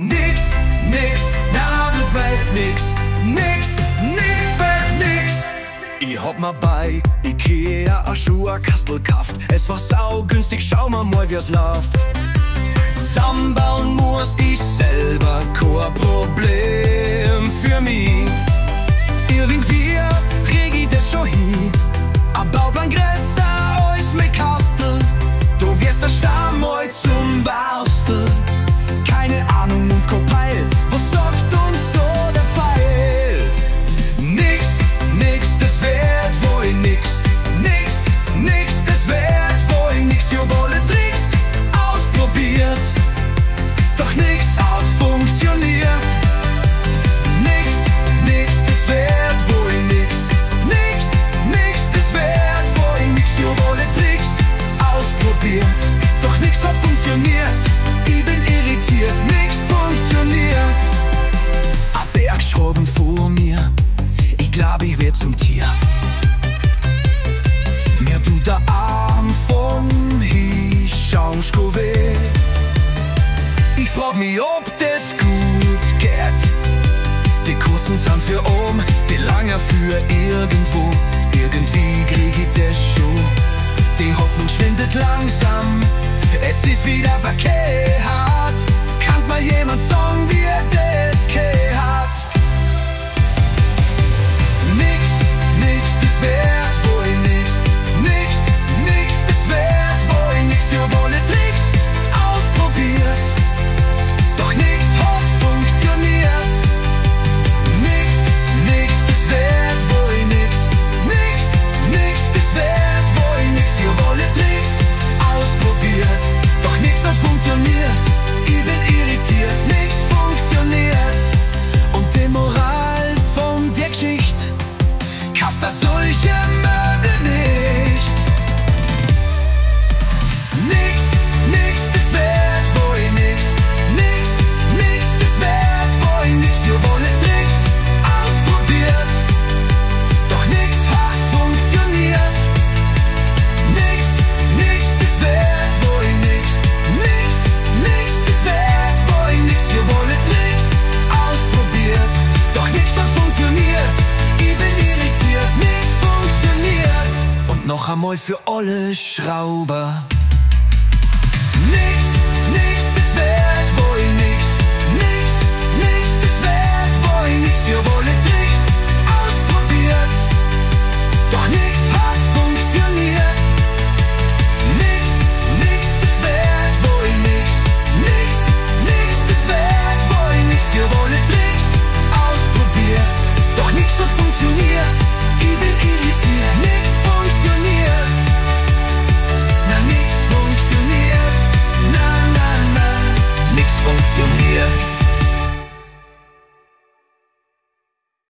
Nix, nix, na du Welt, nix, nix, nix, Welt, nix. Ich hab mir bei Ikea a Schuhkastel gekauft. Es war saugünstig, schau mal wie's läuft. Zusammenbauen muss ich selber, kein Problem für mich. Irgendwie krieg ich das schon hin. Ein Bauplan größer als mein Kastel. Du wirst der Stamm heute zum Warstel. Keine Ahnung und kein Peil, was sagt uns da der Pfeil? Nix, nix, das wird wohl nix. Nix, nix, das wird wohl nix. Ich hab alle Tricks ausprobiert, doch nix hat funktioniert. Nix, nix, das wird wohl nix. Nix, nix, das wird wohl nix. Ich hab alle Tricks ausprobiert, doch nix hat funktioniert. Ich bin irritiert, nix funktioniert. Ein Berg schroben vor mir, ich glaub ich werd zum Tier. Mir tut der Arm vom Hinschauen weh. Ich frag mich, ob das gut geht. Die kurzen sind für oben, die langen für irgendwo. Irgendwie krieg ich das schon. Die Hoffnung schwindet langsam, es ist wieder verkehrt. Kann mal jemand sagen, wie er das gehört? Nix, nix, das wird wohl nix. Nix, nix, das wird wohl nix. Ich hab alle Tricks ausprobiert, doch nix hat funktioniert. Nix, nix, das wird wohl nix. Nix, nix, das wird wohl nix. Ich hab alle Tricks ausprobiert, doch nix hat funktioniert. Ich bin irritiert, nix funktioniert. Und die Moral von der Geschichte: kauft das solche Möbel nicht. Nix, nix, das wird wohl nix. Nix, nix, das wird wohl nix. Ich hab alle Tricks ausprobiert, doch nix hat funktioniert. Nix, nix, das wird wohl nix. Nix, nix, das wird wohl nix. Ich hab alle Tricks ausprobiert, doch nix hat funktioniert. Ich bin irritiert, nix funktioniert. Und noch einmal für alle Schrauber: Nix, nix, das wird wohl nix. Nix, nix, das wird wohl nix. Ich hab alle Tricks ausprobiert, doch nix hat funktioniert. Nix, nix, das wird wohl nix. Nix, nix, das wird wohl nix. Ich hab alle Tricks ausprobiert, doch nix hat funktioniert.